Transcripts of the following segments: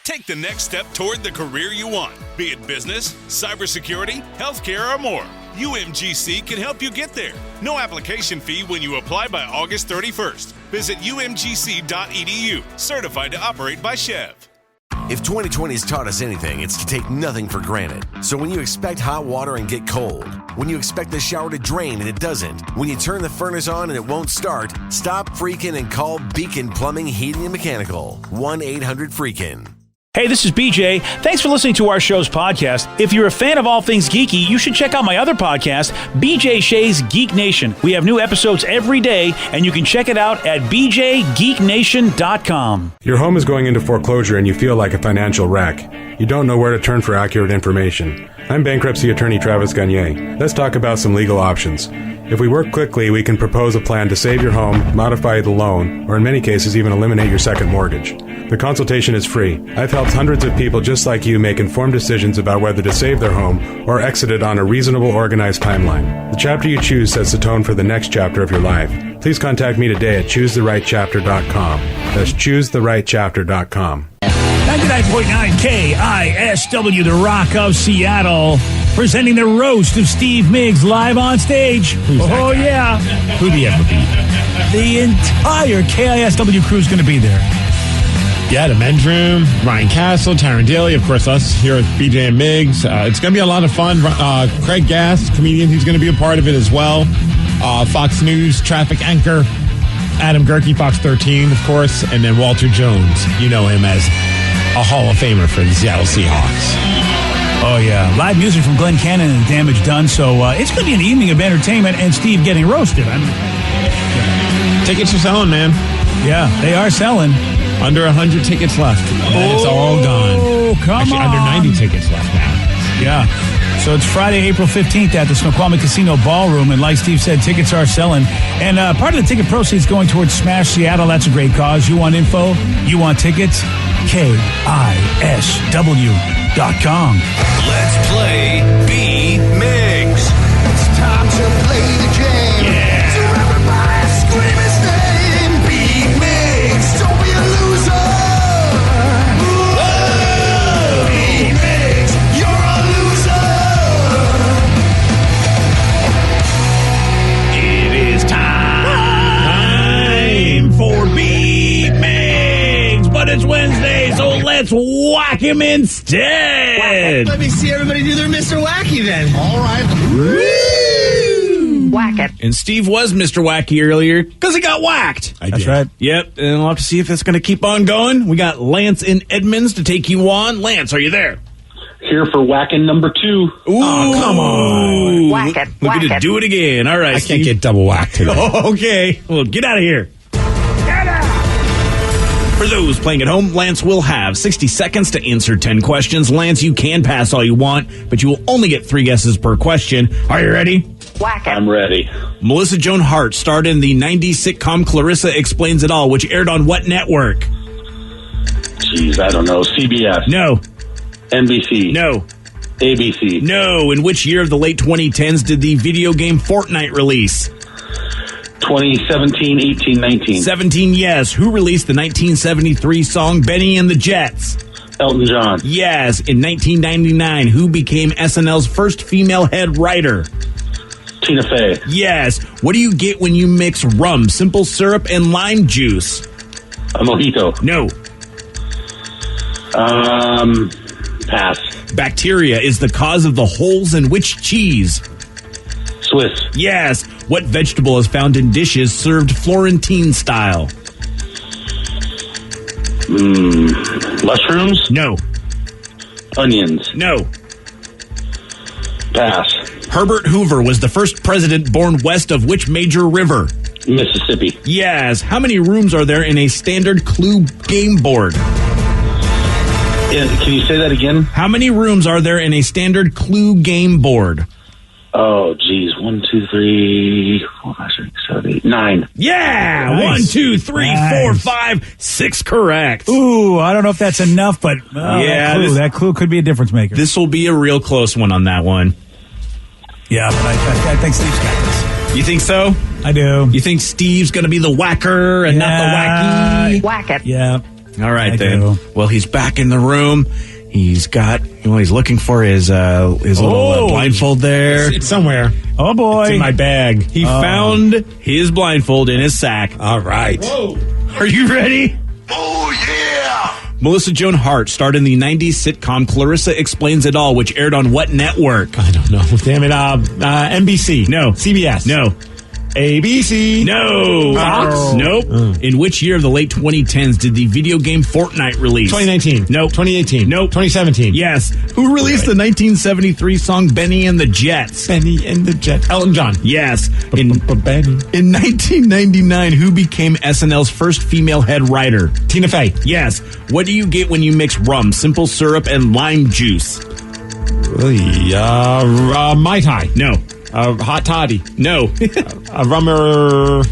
Take the next step toward the career you want, be it business, cybersecurity, healthcare, or more. UMGC can help you get there. No application fee when you apply by August 31st. Visit umgc.edu, certified to operate by Chev. If 2020 has taught us anything, it's to take nothing for granted. So when you expect hot water and get cold, when you expect the shower to drain and it doesn't, when you turn the furnace on and it won't start, stop freaking and call Beacon Plumbing, Heating, and Mechanical. 1-800-FREAKIN. Hey, this is BJ. Thanks for listening to our show's podcast. If you're a fan of all things geeky, you should check out my other podcast, BJ Shea's Geek Nation. We have new episodes every day, and you can check it out at bjgeeknation.com. Your home is going into foreclosure and you feel like a financial wreck. You don't know where to turn for accurate information. I'm bankruptcy attorney Travis Gagne. Let's talk about some legal options. If we work quickly, we can propose a plan to save your home, modify the loan, or in many cases even eliminate your second mortgage. The consultation is free. I've helped hundreds of people just like you make informed decisions about whether to save their home or exit it on a reasonable, organized timeline. The chapter you choose sets the tone for the next chapter of your life. Please contact me today at choosetherightchapter.com. That's choosetherightchapter.com. 99.9 KISW, the Rock of Seattle, presenting the roast of Steve Miggs live on stage. Oh, yeah. Who'd he ever be? The entire KISW crew is going to be there. Yeah, the men's room, Ryan Castle, Taryn Daly, of course, us here at BJ and Miggs. It's going to be a lot of fun. Craig Gass, comedian, he's going to be a part of it as well. Fox News traffic anchor, Adam Gerke, Fox 13, of course, and then Walter Jones. You know him as a Hall of Famer for the Seattle Seahawks. Oh, yeah. Live music from Glenn Cannon and Damage Done. So it's going to be an evening of entertainment and Steve getting roasted. Tickets are selling, man. Yeah, they are selling. Under 100 tickets left. And it's all gone. Oh, come Actually, on. under 90 tickets left now. Yeah. So it's Friday, April 15th at the Snoqualmie Casino Ballroom. And like Steve said, tickets are selling. And part of the ticket proceeds going towards Smash Seattle. That's a great cause. You want info? You want tickets? KISW.com. Let's play B Miggs. It's time to play the game. Yeah. So everybody scream his name. B Miggs, don't be a loser. Whoa. B Miggs, you're a loser. It is time for B Miggs, but it's Wednesday, so let's whack him instead. Let me see everybody do their Mr. Wacky then. All right. Woo! Whack it. And Steve was Mr. Wacky earlier because he got whacked. That's right. Yep, and we'll have to see if it's going to keep on going. We got Lance in Edmonds to take you on. Lance, are you there? Here for whacking number 2. Ooh, come on. Whack it. Look Whack at it. it. Do it again. All right, I Steve. can't get double whacked today. Okay. Well, get out of here. For those playing at home, Lance will have 60 seconds to answer 10 questions. Lance, you can pass all you want, but you will only get 3 guesses per question. Are you ready? Whack it. I'm ready. Melissa Joan Hart starred in the 90s sitcom Clarissa Explains It All, which aired on what network? Jeez, I don't know. CBS. No. NBC. No. ABC. No. In which year of the late 2010s did the video game Fortnite release? 2017, 18, 19. 17, yes. Who released the 1973 song Benny and the Jets? Elton John. Yes. In 1999, who became SNL's first female head writer? Tina Fey. Yes. What do you get when you mix rum, simple syrup, and lime juice? A mojito. No. Pass. Bacteria is the cause of the holes in which cheese? Swiss. Yes. What vegetable is found in dishes served Florentine style? Mushrooms. No. Onions. No. Pass. Herbert Hoover was the first president born west of which major river? Mississippi. Yes. How many rooms are there in a standard Clue game board? Yeah, can you say that again? How many rooms are there in a standard Clue game board? Oh, geez. 1, 2, 3, 4, 5, 6, 7, 8, 9. Yeah! Nice. 1, 2, 3, Nice. 4, 5, 6 correct. Ooh, I don't know if that's enough, but Yeah, that clue could be a difference maker. This will be a real close one on that one. Yeah, but I think Steve's got this. You think so? I do. You think Steve's going to be the whacker and not the wacky? Whack it. Yeah. All right, I then. do. Well, he's back in the room. He's got, he's looking for his little blindfold there. It's somewhere. Oh, boy. It's in my bag. He found his blindfold in his sack. All right. Whoa. Are you ready? Oh, yeah! Melissa Joan Hart starred in the 90s sitcom Clarissa Explains It All, which aired on what network? I don't know. Damn it. NBC. No. CBS. No. ABC. No. Fox? Nope. In which year of the late 2010s did the video game Fortnite release? 2019. Nope. 2018. Nope. 2017. Yes. Who released the 1973 song Benny and the Jets? Benny and the Jet. Elton John. Yes. In Benny. 1999, who became SNL's first female head writer? Tina Fey. Yes. What do you get when you mix rum, simple syrup, and lime juice? Mai Tai. No. Hot toddy. No. A rummer.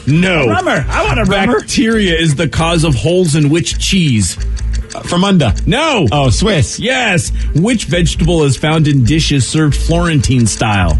No. Rummer. I want a rummer. Bacteria is the cause of holes in which cheese? Fremunda. No. Oh, Swiss. Yes. Which vegetable is found in dishes served Florentine style?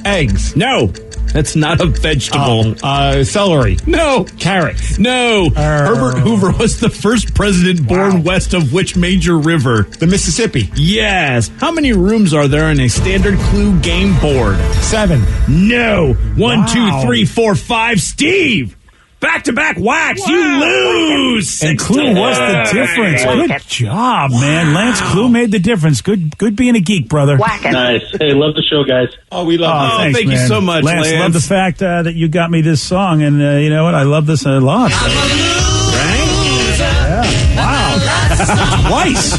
Eggs. No. That's not a vegetable. Celery. No. Carrots. No. Herbert Hoover was the first president born west of which major river? The Mississippi. Yes. How many rooms are there in a standard clue game board? 7. No. 1, Wow. 2, 3, 4, 5. Steve! Back-to-back whacks. Wow. You lose. And Clue was the difference. Good job, man. Lance Clue made the difference. Good being a geek, brother. Nice. Hey, love the show, guys. Oh, we love Oh, Thanks, thank you man. so much, Lance. Lance. Love the fact that you got me this song, and you know what? I love this a lot. Wow. Twice.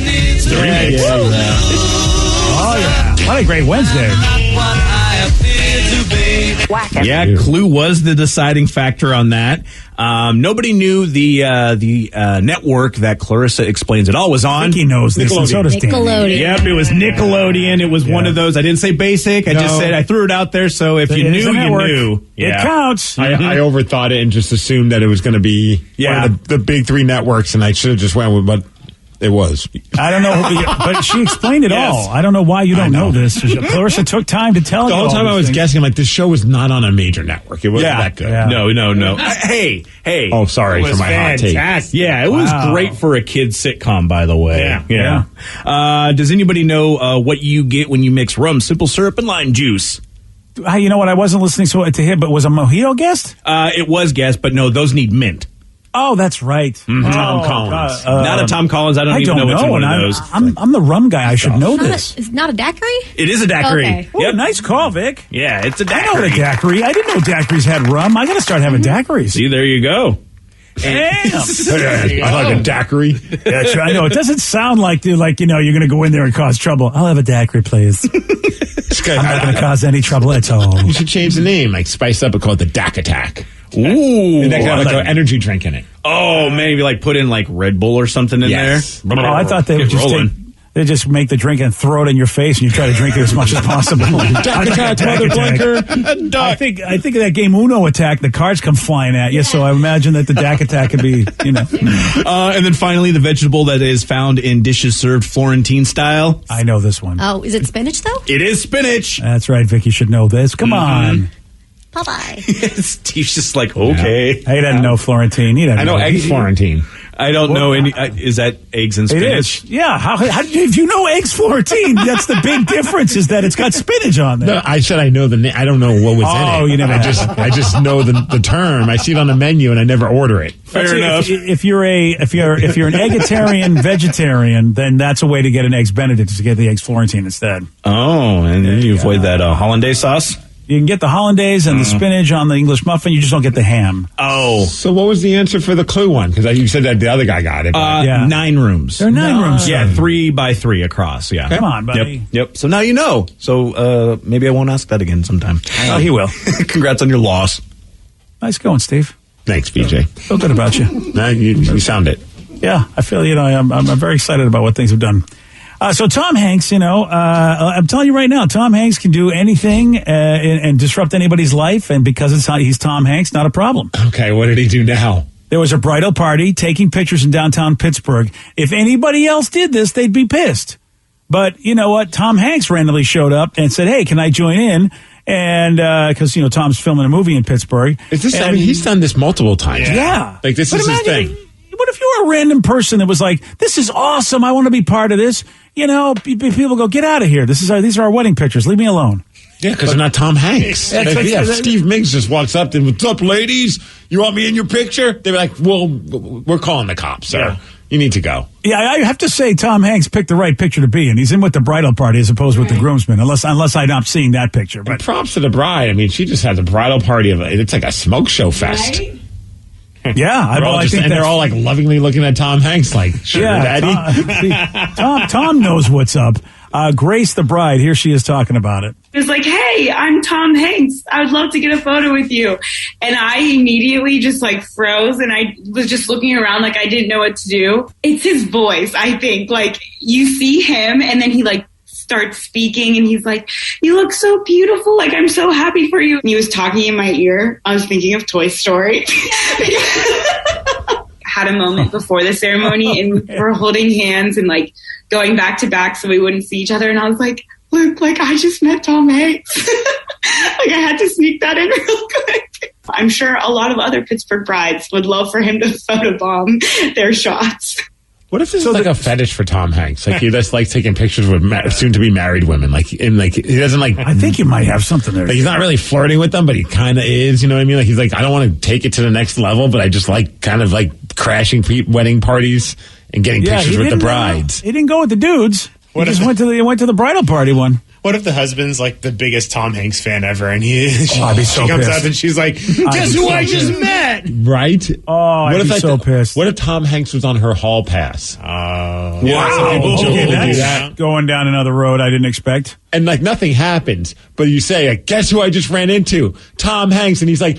Oh, yeah. What a great Wednesday. Yeah, Clue was the deciding factor on that. Nobody knew the network that Clarissa Explains It All was on. He knows this, and so does Danny. Nickelodeon. Yep, it was Nickelodeon. It was one of those. I didn't say basic. I just said I threw it out there. So if you It is knew, a you network. knew. It counts. I overthought it and just assumed that it was going to be one of the big 3 networks, and I should have just went with what it was. I don't know, but she explained it all. I don't know why you don't know this. Clarissa took time to tell The you whole all time these I was things. guessing, I'm like, this show was not on a major network. It wasn't that good. Yeah. No. Hey. Oh, sorry for my hot take. Yeah, it was Wow. great for a kid's sitcom, by the way. Yeah. Does anybody know what you get when you mix rum, simple syrup, and lime juice? Hey, you know what? I wasn't listening to him, but was a mojito guest? It was guessed, but no, those need mint. Oh, that's right. Tom Collins. Not a Tom Collins. I don't even know what's in one of those. I'm the rum guy. I should know this. It's not a daiquiri? It is a daiquiri. Okay. Oh, nice call, Vic. Yeah, it's a I know what a daiquiri. daiquiri. I didn't know daiquiris had rum. I got to start having daiquiris. See, there you go. Damn. I like a daiquiri. That's right. I know. It doesn't sound like you're going to go in there and cause trouble. I'll have a daiquiri, please. I'm not going to cause any trouble at all. You should change the name, like spice up and call it the Dak Attack. Ooh. And that could have like an energy drink in it. Oh, maybe like put in like Red Bull or something in Yes. there. Oh, I thought they would Get just rolling. they just make the drink and throw it in your face, and you try to drink it as much as possible. Dak Attack, mother blinker. I think of that game Uno Attack. The cards come flying at you, so I imagine that the Dak Attack could be, And then finally, the vegetable that is found in dishes served Florentine style. I know this one. Oh, is it spinach, though? It is spinach. That's right, Vicky should know this. Come on. Bye-bye. Steve's just like, okay. He doesn't know Florentine. He doesn't I know eggs Florentine. I don't know any. Is that eggs and It spinach? is. Yeah. How if you know eggs Florentine, that's the big difference is that it's got spinach on there. No, I said I know the name. I don't know what was in it. Oh, you never I just know the term. I see it on the menu and I never order it. Fair enough. If you're an eggetarian vegetarian, then that's a way to get an eggs Benedict is to get the eggs Florentine instead. Oh, and then you avoid that hollandaise sauce. You can get the hollandaise and the spinach on the English muffin. You just don't get the ham. Oh, So what was the answer for the Clue one? Because you said that the other guy got it. but- Yeah. 9 rooms. There are 9 rooms. Yeah, 3 by 3 across. Yeah. Come on, buddy. Yep. So now you know. So maybe I won't ask that again sometime. Oh, he will. Congrats on your loss. Nice going, Steve. Thanks, BJ. Feel good about you. No, you sound it. Yeah, I feel, I'm very excited about what things have done. So Tom Hanks, I'm telling you right now, Tom Hanks can do anything and disrupt anybody's life. And because he's Tom Hanks, not a problem. Okay, what did he do now? There was a bridal party taking pictures in downtown Pittsburgh. If anybody else did this, they'd be pissed. But you know what? Tom Hanks randomly showed up and said, hey, can I join in? And because, Tom's filming a movie in Pittsburgh. Is this? I mean, he's done this multiple times. Yeah. Like this But is his imagine- thing. What if you were a random person that was like, this is awesome, I want to be part of this? You know, people go, get out of here. These are our wedding pictures. Leave me alone. Yeah, because they're not Tom Hanks. If Steve Miggs just walks up and, what's up, ladies? You want me in your picture? They'd be like, well, we're calling the cops, sir. Yeah. You need to go. Yeah, I have to say Tom Hanks picked the right picture to be in. He's in with the bridal party as opposed with the groomsman, unless I'm not seeing that picture. But and props to the bride. I mean, she just has a bridal party. It's like a smoke show fest. Right? Yeah, I think they're all like lovingly looking at Tom Hanks like, sure, Daddy. Tom knows what's up. Grace, the bride, here she is talking about it. It was like, hey, I'm Tom Hanks. I would love to get a photo with you. And I immediately just like froze and I was just looking around like I didn't know what to do. It's his voice, I think. Like you see him and then he like starts speaking and he's like, you look so beautiful. Like, I'm so happy for you. And he was talking in my ear. I was thinking of Toy Story. Had a moment before the ceremony and we're holding hands and like going back to back so we wouldn't see each other. And I was like, Luke, like I just met Tom Hanks. Like I had to sneak that in real quick. I'm sure a lot of other Pittsburgh brides would love for him to photobomb their shots. What if this is like a fetish for Tom Hanks? Like he just likes taking pictures with soon-to-be married women. Like he doesn't like. I think you might have something there. Like he's not really flirting with them, but he kind of is. You know what I mean? Like he's like, I don't want to take it to the next level, but I just like kind of like crashing wedding parties and getting pictures with the brides. He didn't go with the dudes. He just went to the bridal party one. What if the husband's like the biggest Tom Hanks fan ever, and she comes up and she's like, "Guess who I just met?" Right? Oh, I'd be so pissed. What if Tom Hanks was on her hall pass? Wow! That's going down another road I didn't expect. And like nothing happens, but you say, like, "Guess who I just ran into? Tom Hanks," and he's like,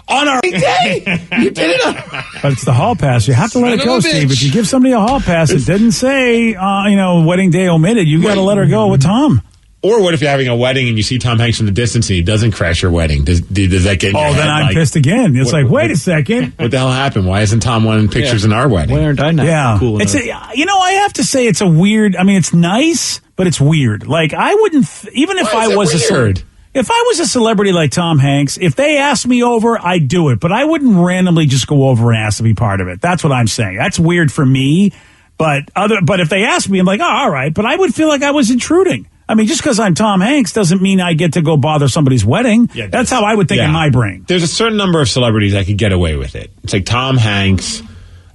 "On our day, you did it." But it's the hall pass. You have to let it go, Steve. If you give somebody a hall pass, it didn't say, wedding day omitted. You got to let her go with Tom. Or what if you're having a wedding and you see Tom Hanks from the distance and he doesn't crash your wedding? Does that get in your head? Then I'm pissed again. It's wait a second. What the hell happened? Why isn't Tom wanting pictures in our wedding? Why aren't I not cool enough? I have to say it's a weird, it's nice, but it's weird. Like, I wouldn't, even if I was if I was a celebrity like Tom Hanks, if they asked me over, I'd do it. But I wouldn't randomly just go over and ask to be part of it. That's what I'm saying. That's weird for me. But if they asked me, I'm like, oh, all right. But I would feel like I was intruding. Just because I'm Tom Hanks doesn't mean I get to go bother somebody's wedding. Yeah, that's how I would think in my brain. There's a certain number of celebrities that could get away with it. It's like Tom Hanks,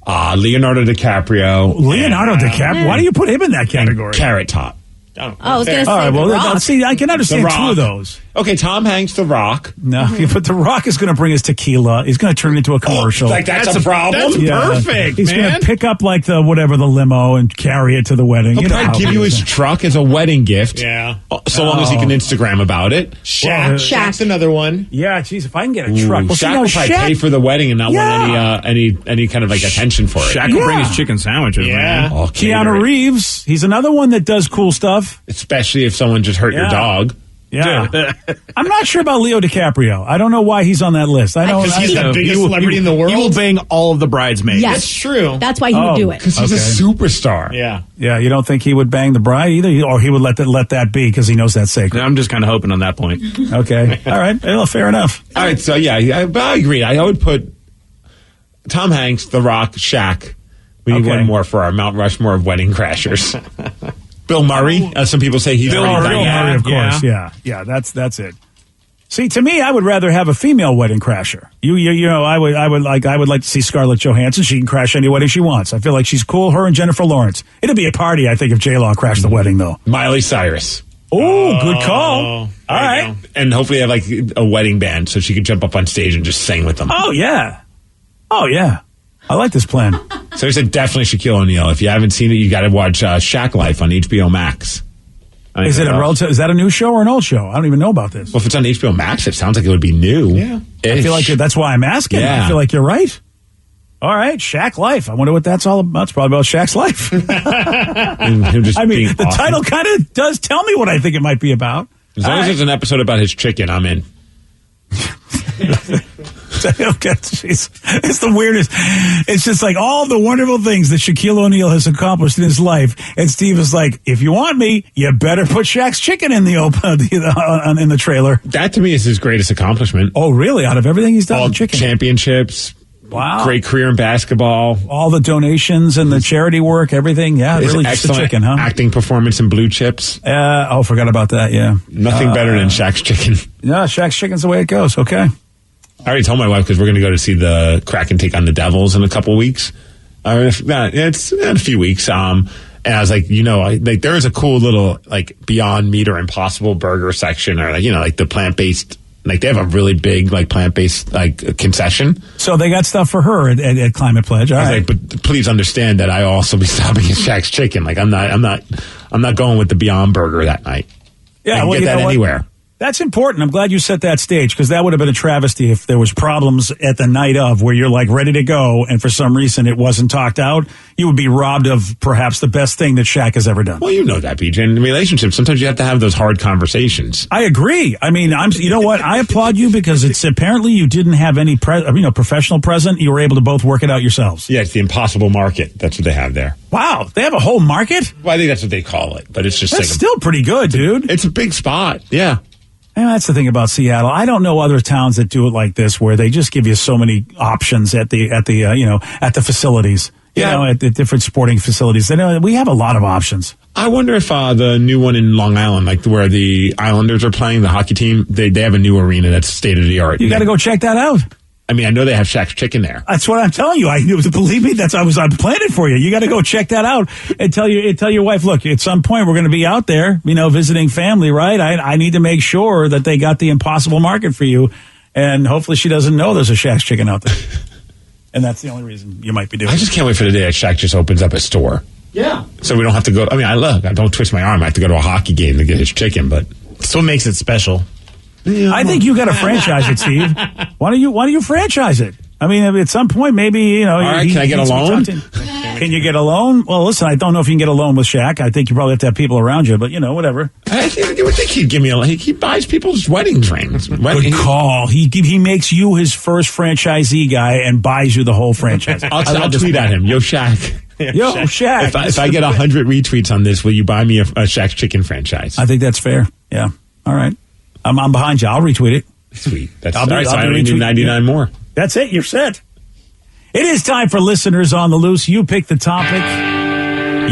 Leonardo DiCaprio. Leonardo DiCaprio? Why do you put him in that category? Carrot Top. I was going to say all right, The Rock. See, I can understand two of those. Okay, Tom Hanks, The Rock. No, but The Rock is going to bring us tequila. He's going to turn it into a commercial. That's a problem. That's perfect, He's going to pick up like the limo and carry it to the wedding. He'll probably give you his truck as a wedding gift. Yeah. So long as he can Instagram about it. Shaq's another one. Yeah, geez, if I can get a truck. Shaq will probably pay for the wedding and not want any kind of like attention for it. Shaq will bring his chicken sandwiches, man. Keanu Reeves, he's another one that does cool stuff. Especially if someone just hurt your dog. Yeah. I'm not sure about Leo DiCaprio. I don't know why he's on that list. Because he's the biggest celebrity in the world. He will bang all of the bridesmaids. Yes. That's true. That's why he would do it. Because he's a superstar. Yeah. Yeah, you don't think he would bang the bride either? Or he would let that be because he knows that's sacred? I'm just kind of hoping on that point. Okay. All right. Well, fair enough. All right. So, I agree. I would put Tom Hanks, The Rock, Shaq. We need one more for our Mount Rushmore of wedding crashers. Bill Murray, as some people say, he's Bill Murray, of course. Yeah. That's it. See, to me, I would rather have a female wedding crasher. I would like to see Scarlett Johansson. She can crash any wedding she wants. I feel like she's cool. Her and Jennifer Lawrence. It'd be a party, I think, if J-Law crashed the wedding, though. Miley Cyrus. Oh, good call. All right, and hopefully have like a wedding band so she could jump up on stage and just sing with them. Oh yeah. I like this plan. So he said definitely Shaquille O'Neal. If you haven't seen it, you got to watch Shaq Life on HBO Max. Is that a new show or an old show? I don't even know about this. Well, if it's on HBO Max, it sounds like it would be new. Yeah. I feel like that's why I'm asking. Yeah. I feel like you're right. All right, Shaq Life. I wonder what that's all about. It's probably about Shaq's life. The title kind of does tell me what I think it might be about. As long as there's an episode about his chicken, I'm in. It's the weirdest. It's just like all the wonderful things that Shaquille O'Neal has accomplished in his life, and Steve is like, "If you want me, you better put Shaq's chicken in the trailer." That to me is his greatest accomplishment. Oh, really? Out of everything he's done, all chicken championships, Wow. Great career in basketball. All the donations and the charity work, everything. Yeah, His really just a chicken, huh? Acting performance in Blue Chips. Forgot about that, yeah. Nothing better than Shaq's Chicken. Yeah, Shaq's Chicken's the way it goes. Okay. I already told my wife because we're going to go to see the Kraken take on the Devils in a couple weeks. It's in a few weeks. And I was like, there is a cool little like Beyond Meat or Impossible Burger section, or like the plant-based. Like they have a really big like plant-based like concession. So they got stuff for her at Climate Pledge. All right. Like, but please understand that I also be stopping at Shaq's Chicken. Like I'm not going with the Beyond Burger that night. Yeah, I can get that anywhere. That's important. I'm glad you set that stage, because that would have been a travesty if there was problems at the night of where you're like ready to go and for some reason it wasn't talked out. You would be robbed of perhaps the best thing that Shaq has ever done. Well, you know that, BJ. In relationships, sometimes you have to have those hard conversations. I agree. I mean, you know what? I applaud you because it's apparently you didn't have any professional present. You were able to both work it out yourselves. Yeah, it's the impossible market. That's what they have there. Wow, they have a whole market? Well, I think that's what they call it, but it's just that's still pretty good, dude. It's a big spot. Yeah. And that's the thing about Seattle. I don't know other towns that do it like this, where they just give you so many options at the facilities. At the different sporting facilities. We have a lot of options. I wonder if the new one in Long Island, like where the Islanders are playing, the hockey team, they have a new arena that's state of the art. You got to go check that out. I mean, I know they have Shaq's Chicken there. That's what I'm telling you. Believe me, I'm planning for you. You got to go check that out and tell your wife, look, at some point we're going to be out there, visiting family, right? I need to make sure that they got the impossible market for you, and hopefully she doesn't know there's a Shaq's Chicken out there. And that's the only reason you might be doing it. I just can't wait for the day that Shaq just opens up a store. Yeah. So we don't have to go. I mean, I don't twist my arm. I have to go to a hockey game to get his chicken, but that's what makes it special. Yeah, I think you got to franchise it, Steve. Why don't you franchise it? I mean, at some point, maybe, All right, can I get a loan? Can you get a loan? Well, listen, I don't know if you can get a loan with Shaq. I think you probably have to have people around you, but, whatever. I would think he'd give me a loan. He buys people's wedding rings. Good call. He makes you his first franchisee guy and buys you the whole franchise. I'll tweet at him. Yo, Shaq. Yo, Shaq. If I get 100 retweets on this, will you buy me a Shaq's Chicken franchise? I think that's fair. Yeah. All right. I'm behind you. I'll retweet it. Sweet. That's all right. So I only need 99 more. That's it. You're set. It is time for Listeners on the Loose. You pick the topic.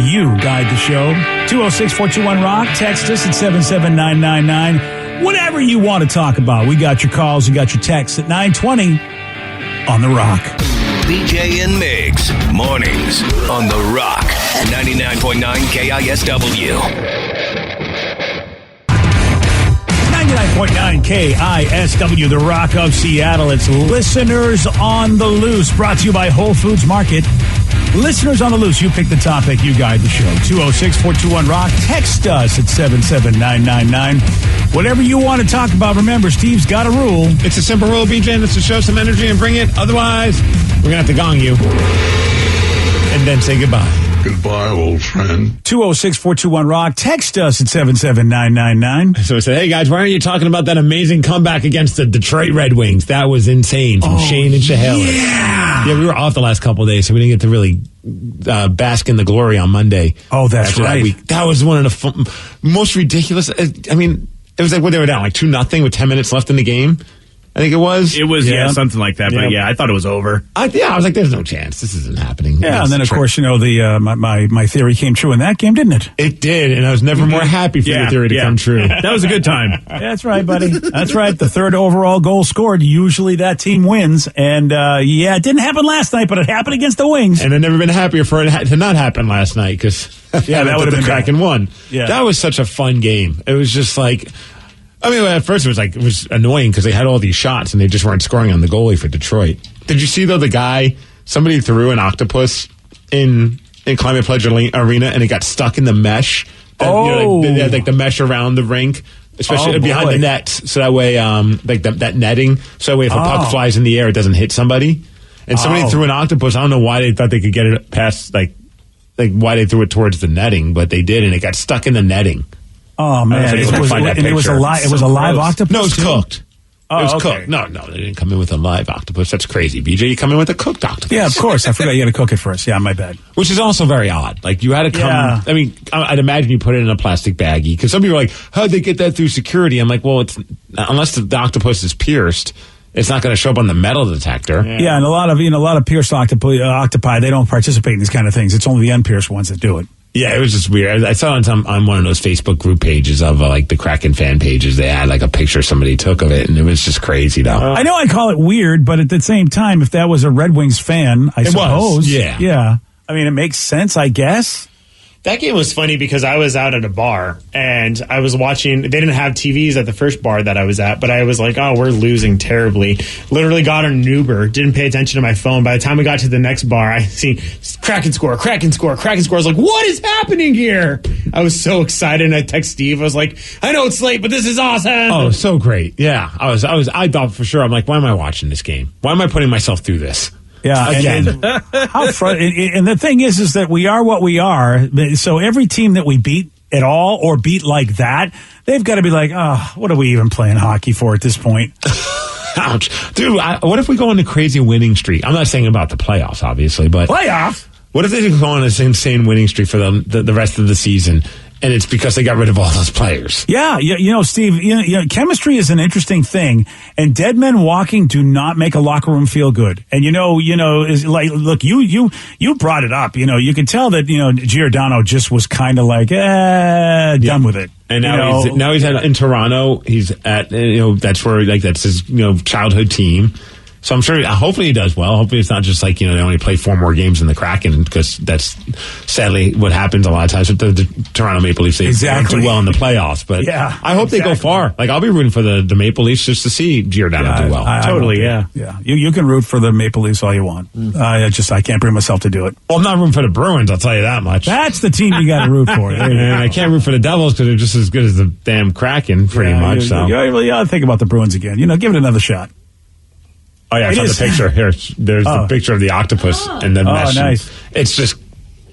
You guide the show. 206-421-ROCK. Text us at 77999. Whatever you want to talk about. We got your calls. We got your texts at 920 on The Rock. BJ and Migs. Mornings on The Rock. 99.9 KISW. 99.9 KISW, The Rock of Seattle. It's Listeners on the Loose, brought to you by Whole Foods Market. Listeners on the Loose, you pick the topic, you guide the show. 206-421-ROCK. Text us at 77999. Whatever you want to talk about, remember, Steve's got a rule. It's a simple rule, BJ, and it's to show some energy and bring it. Otherwise, we're going to have to gong you and then say goodbye. Goodbye, old friend. 206-421-ROCK. Text us at 77999. So we said, hey, guys, why aren't you talking about that amazing comeback against the Detroit Red Wings? That was insane from Shane and Shahala. Yeah, we were off the last couple of days, so we didn't get to really bask in the glory on Monday. Oh, that's right. That week. That was one of the most ridiculous. I mean, it was like when they were down, like 2-0 with 10 minutes left in the game. I think it was. It was, something like that. But I thought it was over. I was like, there's no chance. This isn't happening. Yeah, and then, of course, my theory came true in that game, didn't it? It did, and I was never more happy for your theory to come true. That was a good time. That's right, buddy. That's right. The third overall goal scored. Usually that team wins. And, it didn't happen last night, but it happened against the Wings. And I've never been happier for it to not happen last night, because that would have been Kraken won. Yeah. That was such a fun game. It was just like... I mean, at first it was annoying because they had all these shots and they just weren't scoring on the goalie for Detroit. Did you see, though, somebody threw an octopus in Climate Pledge Arena and it got stuck in the mesh? They had the mesh around the rink, especially behind the net. So that way, that netting. So that way, if a puck flies in the air, it doesn't hit somebody. And somebody threw an octopus. I don't know why they thought they could get it past, why they threw it towards the netting, but they did, and it got stuck in the netting. Oh man! It was a live octopus. No, it was cooked. Oh, it was okay. cooked. No, they didn't come in with a live octopus. That's crazy, BJ. You come in with a cooked octopus. Yeah, of course. I forgot you had to cook it first. Yeah, my bad. Which is also very odd. Like you had to come. Yeah. I mean, I'd imagine you put it in a plastic baggie because some people are like, "How'd they get that through security?" I'm like, well, it's unless the octopus is pierced. It's not going to show up on the metal detector. Yeah, and a lot of pierced octopi, they don't participate in these kind of things. It's only the unpierced ones that do it. Yeah, it was just weird. I saw on one of those Facebook group pages of like the Kraken fan pages. They had like a picture somebody took of it, and it was just crazy, though. I know I call it weird, but at the same time, if that was a Red Wings fan, I suppose. Yeah. I mean, it makes sense, I guess. That game was funny because I was out at a bar and I was watching. They didn't have TVs at the first bar that I was at, but I was like, oh, we're losing terribly. Literally got an Uber, didn't pay attention to my phone. By the time we got to the next bar, I seen Kraken score. I was like, what is happening here? I was so excited, and I text Steve. I was like, I know it's late, but this is awesome. Oh, so great. Yeah, I thought for sure, I'm like, why am I watching this game? Why am I putting myself through this? Yeah, again. And the thing is that we are what we are. So every team that we beat at all or beat like that, they've got to be like, oh, what are we even playing hockey for at this point? Ouch. Dude, what if we go on a crazy winning streak? I'm not saying about the playoffs, obviously, but... Playoffs? What if they go on this insane winning streak for the rest of the season? And it's because they got rid of all those players. Yeah, Steve, chemistry is an interesting thing, and dead men walking do not make a locker room feel good. And is like, look, you brought it up. You can tell that Giordano just was kind of like, done with it. And now he's in Toronto. He's at that's where that's his childhood team. So I'm sure, hopefully he does well. Hopefully it's not just like, they only play 4 more games in the Kraken, because that's sadly what happens a lot of times with the Toronto Maple Leafs. They don't do well in the playoffs, but yeah, I hope they go far. Like, I'll be rooting for the Maple Leafs just to see Giordano do well. Yeah. You can root for the Maple Leafs all you want. I can't bring myself to do it. Well, I'm not rooting for the Bruins, I'll tell you that much. That's the team you got to root for. And I can't root for the Devils because they're just as good as the damn Kraken, pretty much. So you ought to think about the Bruins again. Give it another shot. Oh, yeah, I saw the picture. Here, there's the picture of the octopus and the mesh. Oh, nice. It's just,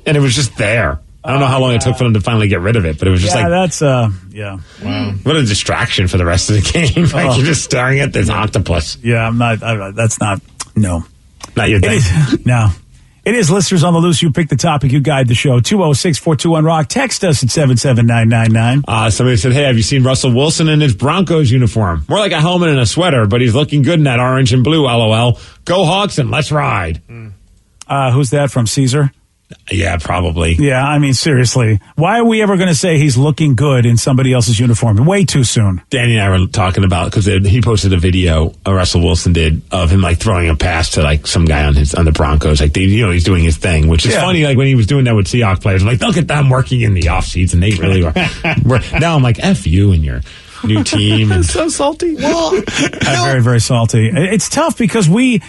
and it was just there. I don't know how long it took for them to finally get rid of it, but it was just Wow. What a distraction for the rest of the game. Like, you're just staring at this octopus. Yeah, that's not your thing. No. It is Listeners on the Loose. You pick the topic, you guide the show. 206-421-ROCK. Text us at 77999. Somebody said, hey, have you seen Russell Wilson in his Broncos uniform? More like a helmet and a sweater, but he's looking good in that orange and blue, LOL. Go Hawks and let's ride. Who's that from, Caesar? Yeah, probably. Yeah, I mean, seriously. Why are we ever going to say he's looking good in somebody else's uniform? Way too soon. Danny and I were talking about, because he posted a video, Russell Wilson did, of him like throwing a pass to like some guy on the Broncos. Like, he's doing his thing, which is funny. Like, when he was doing that with Seahawks players, I'm like, look at them working in the offseason. They really are. Now I'm like, F you and your new team. It's so salty. Well, very, very salty. It's tough because I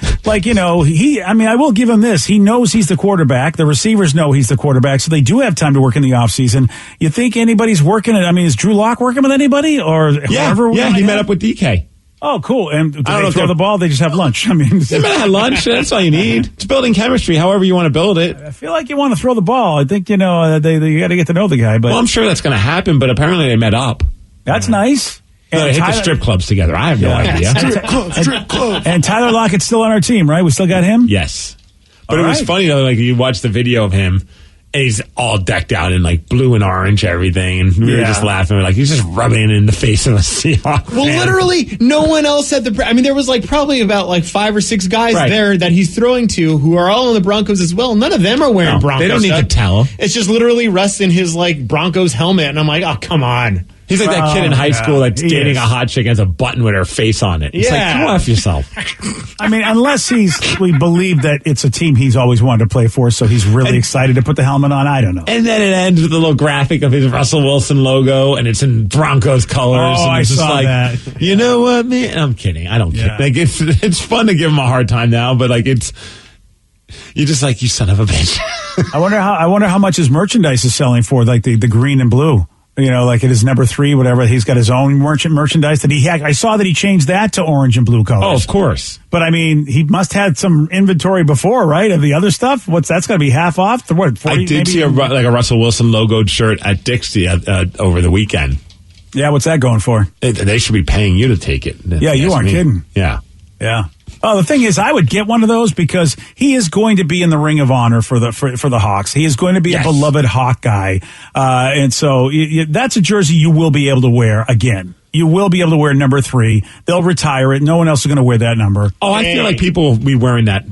will give him this. He knows he's the quarterback. The receivers know he's the quarterback, so they do have time to work in the offseason. You think anybody's working it? I mean, is Drew Lock working with anybody? Or whoever? Yeah, he met up with DK. Oh, cool. And do they throw the ball? They just have lunch. I mean, they might have lunch. That's all you need. It's building chemistry, however you want to build it. I feel like you want to throw the ball. I think, you got to get to know the guy. But I'm sure that's going to happen, but apparently they met up. That's nice. And they hit the strip clubs together. I have no idea. Strip clubs. And Tyler Lockett's still on our team, right? We still got him? Yes. But it was funny, though, like, you watch the video of him, and he's all decked out in, like, blue and orange, everything, and we were just laughing. We're like, he's just rubbing it in the face of a Seahawk fan. Well, literally, no one else at there was, like, probably about, like, 5 or 6 guys there that he's throwing to who are all on the Broncos as well. None of them are wearing Broncos They don't need to tell. It's just literally Russ in his, like, Broncos helmet, and I'm like, oh, come on. He's like that kid in high school that's dating a hot chick and has a button with her face on it. It's like, come off yourself. I mean, unless we believe that it's a team he's always wanted to play for, so he's really excited to put the helmet on. I don't know. And then it ends with a little graphic of his Russell Wilson logo, and it's in Broncos colors. Oh, and it's I saw that. You know what, man? I'm kidding. I don't care. Like, it's fun to give him a hard time now, but like, you're just like, you son of a bitch. I wonder how much his merchandise is selling for, like the green and blue. Like it is number 3, whatever. He's got his own merchandise that he had. I saw that he changed that to orange and blue colors. Oh, of course. But I mean, he must have had some inventory before, right? Of the other stuff. That's going to be half off? 40, I did see a Russell Wilson logoed shirt at Dixie over the weekend. Yeah, what's that going for? They should be paying you to take it. Yeah, you aren't kidding. Yeah. Yeah. Oh, the thing is, I would get one of those because he is going to be in the Ring of Honor for the Hawks. He is going to be a beloved Hawk guy, and so that's a jersey you will be able to wear again. You will be able to wear number 3. They'll retire it. No one else is going to wear that number. Oh, I feel like people will be wearing that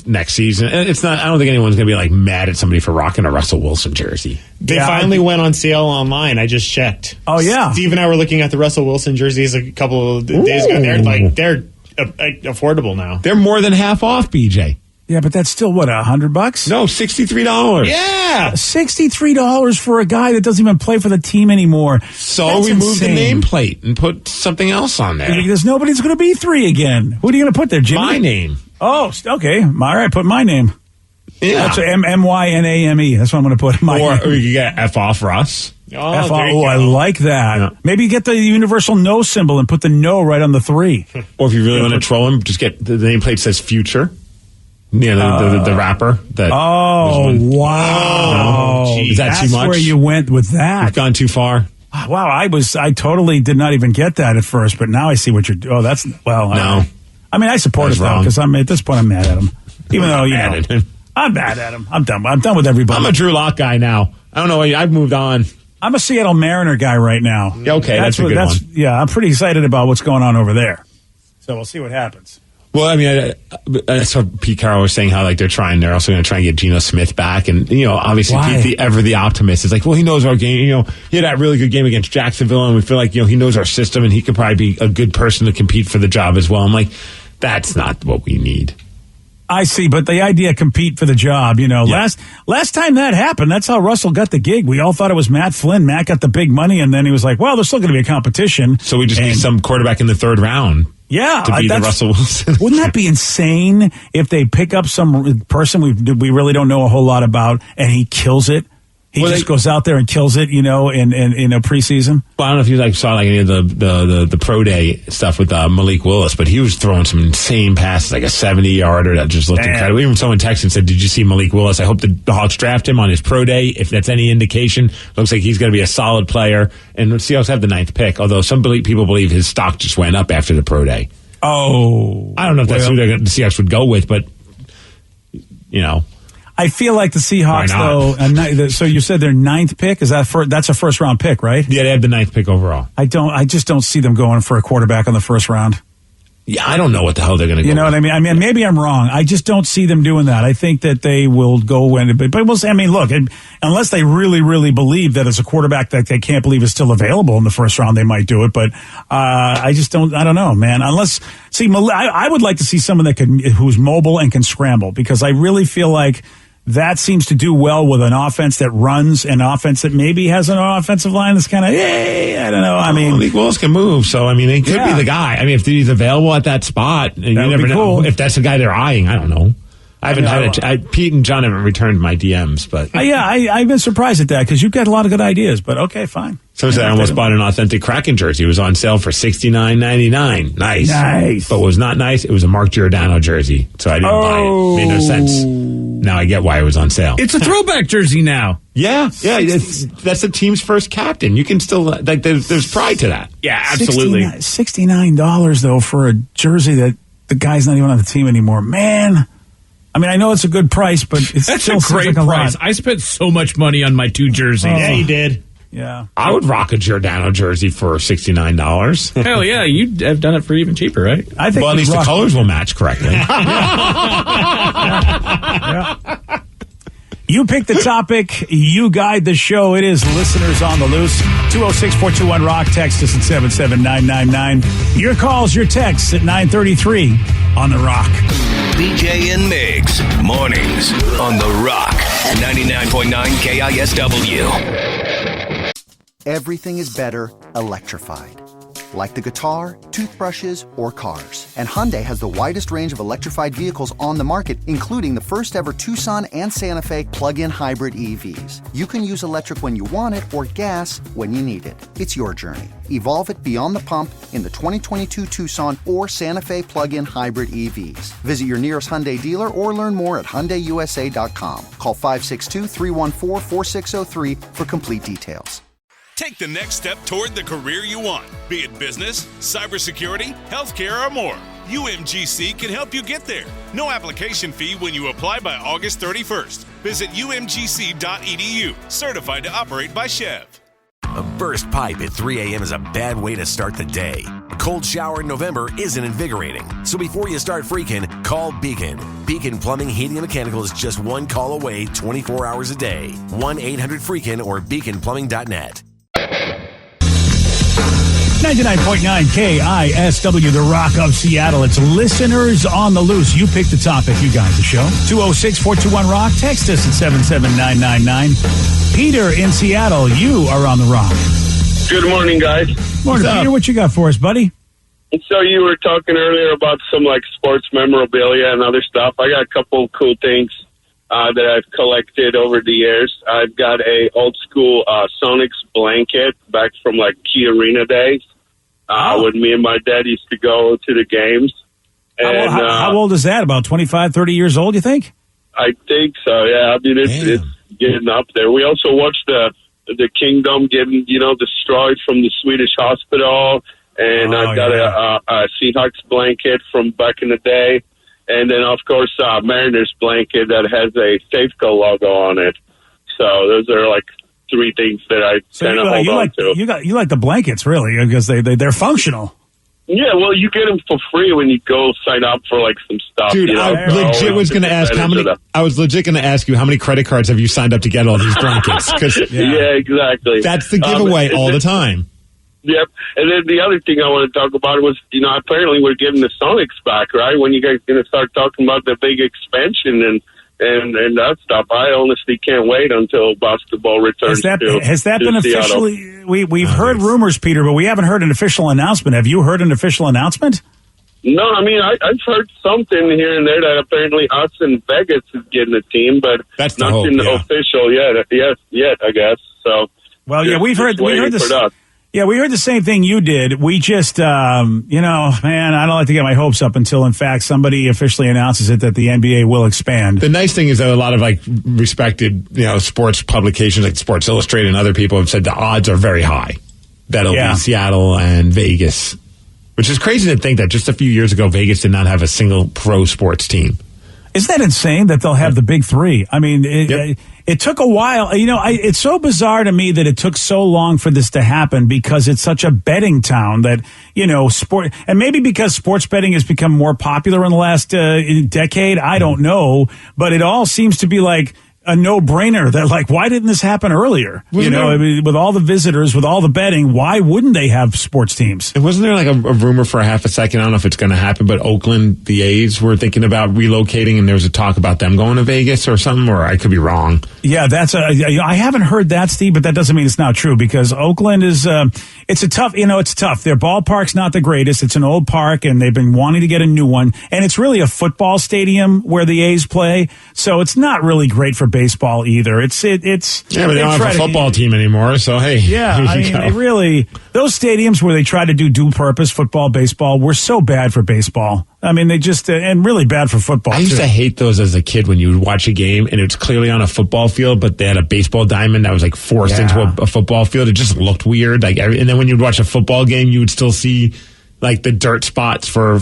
next season. It's not. I don't think anyone's going to be like mad at somebody for rocking a Russell Wilson jersey. They finally went on sale online. I just checked. Oh yeah, Steve and I were looking at the Russell Wilson jerseys a couple of days ago. They're affordable now. They're more than half off, BJ. Yeah, but that's still what, $100? No, $63. Yeah, $63 for a guy that doesn't even play for the team anymore. So that's we moved the insane. nameplate and put something else on there. There's nobody's going to be 3 again. Who are you going to put there, Jimmy? My name. Oh, okay. All right, put my name. Yeah, that's MYNAME. That's what I'm going to put. Or you get F off Russ. Oh, I like that. Yeah. Maybe get the universal no symbol and put the no right on the 3. Or if you really want to troll him, just get the nameplate says future. Yeah, the rapper. Wow. Is that That's too much? Where you went with that. You've gone too far. Wow, I totally did not even get that at first, but now I see what you're doing. Oh, that's, well. No. I support it, though, because at this point I'm mad at him. Even though, I'm mad at him. I'm done with everybody. I'm a Drew Lock guy now. I don't know. I've moved on. I'm a Seattle Mariner guy right now. Okay, that's a good one. Yeah, I'm pretty excited about what's going on over there. So we'll see what happens. Well, I saw Pete Carroll was saying how they're also going to try and get Geno Smith back, and obviously Pete, the optimist, is like, well, he knows our game. He had that really good game against Jacksonville, and we feel like he knows our system, and he could probably be a good person to compete for the job as well. I'm like, that's not what we need. I see, but the idea compete for the job, last time that happened, that's how Russell got the gig. We all thought it was Matt Flynn. Matt got the big money, and then he was like, well, there's still going to be a competition. So we just need some quarterback in the 3rd round. Yeah, to be the Russell Wilson. Wouldn't that be insane if they pick up some person we really don't know a whole lot about, and he kills it? He goes out there and kills it, in a preseason. Well, I don't know if you saw any of the pro day stuff with Malik Willis, but he was throwing some insane passes, like a 70-yarder that just looked incredible. Even someone texted and said, "Did you see Malik Willis? I hope the Hawks draft him on his pro day. If that's any indication, looks like he's going to be a solid player." And the Seahawks have the 9th pick, although some people believe his stock just went up after the pro day. Oh, I don't know if that's who the Seahawks would go with, but I feel like the Seahawks, though. So you said their 9th pick, is that's a first round pick, right? Yeah, they have the 9th pick overall. I just don't see them going for a quarterback on the first round. Yeah, I don't know what the hell they're going to go. You know what I mean? Maybe I'm wrong. I just don't see them doing that. I think that they will go in, but we'll see. Look, unless they really, really believe that it's a quarterback that they can't believe is still available in the first round, they might do it. But I just don't. I don't know, man. I would like to see someone who's mobile and can scramble, because I really feel like that seems to do well with an offense that runs, an offense that maybe has an offensive line that's kind of, I don't know. Malik Willis can move, so he could be the guy. If he's available at that spot, and you never know if that's the guy they're eyeing. I don't know. I haven't Pete and John haven't returned my DMs, but I've been surprised at that, because you've got a lot of good ideas. But okay, fine. Someone said I almost bought an authentic Kraken jersey. It was on sale for $69.99. Nice, but what was not nice, it was a Mark Giordano jersey, so I didn't buy it. Made no sense. Now I get why it was on sale. It's a throwback jersey now. Yeah. That's the team's first captain. You can still there's pride to that. Yeah, absolutely. $69 though for a jersey that the guy's not even on the team anymore, man. I know it's a good price, but that's still a great price. I spent so much money on my 2 jerseys. Yeah, you did. Yeah, I would rock a Giordano jersey for $69. Hell yeah, you'd have done it for even cheaper, right? I think. Well, at least the colors will match correctly. Yeah. You pick the topic. You guide the show. It is Listeners on the Loose. 206-421-ROCK. Text us at 77999. Your calls, your texts at 933 on The Rock. BJ and Migs, mornings on The Rock. 99.9 KISW. Everything is better electrified. Like the guitar, toothbrushes, or cars. And Hyundai has the widest range of electrified vehicles on the market, including the first ever Tucson and Santa Fe plug-in hybrid EVs. You can use electric when you want it or gas when you need it. It's your journey. Evolve it beyond the pump in the 2022 Tucson or Santa Fe plug-in hybrid EVs. Visit your nearest Hyundai dealer or learn more at HyundaiUSA.com. Call 562-314-4603 for complete details. Take the next step toward the career you want, be it business, cybersecurity, healthcare, or more. UMGC can help you get there. No application fee when you apply by August 31st. Visit umgc.edu, certified to operate by Chev. A burst pipe at 3 a.m. is a bad way to start the day. A cold shower in November isn't invigorating. So before you start freaking, call Beacon. Beacon Plumbing, Heating, and Mechanical is just one call away 24 hours a day. 1-800-FREAKIN or beaconplumbing.net. 99.9 KISW, the Rock of Seattle. It's listeners on the loose. You pick the topic. You guide the show. 206-421-ROCK. Text us at 77999. Peter in Seattle, you are on the Rock. Good morning, guys. Morning, Peter. What you got for us, buddy? So you were talking earlier about some like sports memorabilia and other stuff. I got a couple of cool things that I've collected over the years. I've got a old school Sonics blanket back from like Key Arena days. When me and my dad used to go to the games. And, how old is that? About 25, 30 years old, you think? I think so, yeah. I mean, it's getting up there. We also watched the Kingdom getting, destroyed from the Swedish hospital. And I've got a Seahawks blanket from back in the day. And then, of course, Mariners blanket that has a Safeco logo on it. So those are like three things that I kind of hold on to. You like the blankets, really, because they're functional. Yeah, well, you get them for free when you go sign up for like some stuff. Dude, I legit was going to ask how many. I was legit going to ask you how many credit cards have you signed up to get all these blankets? Yeah, exactly. That's the giveaway all the time. Yep. And then the other thing I want to talk about was, apparently we're getting the Sonics back, right? When you guys going to start talking about the big expansion and that stuff. I honestly can't wait until basketball returns. Has that been Seattle. officially? We've heard rumors, Peter, but we haven't heard an official announcement. Have you heard an official announcement? No, I mean I've heard something here and there that apparently us in Vegas is getting a team, but that's nothing official yet. Yet, I guess. So. Well, yeah, we heard this. Yeah, we heard the same thing you did. We just, man, I don't like to get my hopes up until, in fact, somebody officially announces it that the NBA will expand. The nice thing is that a lot of respected, sports publications like Sports Illustrated and other people have said the odds are very high that it'll be Seattle and Vegas, which is crazy to think that just a few years ago Vegas did not have a single pro sports team. Isn't that insane that they'll have the big three? I mean, it took a while. It's so bizarre to me that it took so long for this to happen because it's such a betting town that, sport, and maybe because sports betting has become more popular in the last decade. I don't know, but it all seems to be like a no-brainer that, like, why didn't this happen earlier? With all the visitors, with all the betting, why wouldn't they have sports teams? And wasn't there like a rumor for a half a second? I don't know if it's going to happen, but Oakland, the A's were thinking about relocating, and there was a talk about them going to Vegas or something, or I could be wrong. Yeah, I haven't heard that, Steve, but that doesn't mean it's not true because Oakland is, it's tough. Their ballpark's not the greatest. It's an old park, and they've been wanting to get a new one, and it's really a football stadium where the A's play, so it's not really great for baseball either. It's but they don't have a football team anymore, so hey. Yeah, I mean, they really, those stadiums where they try to do dual purpose football, baseball, were so bad for baseball. I mean, they just, and really bad for football. I used to hate those as a kid when you would watch a game and it was clearly on a football field, but they had a baseball diamond that was like forced into a football field. It just looked weird. And then when you'd watch a football game, you would still see like the dirt spots for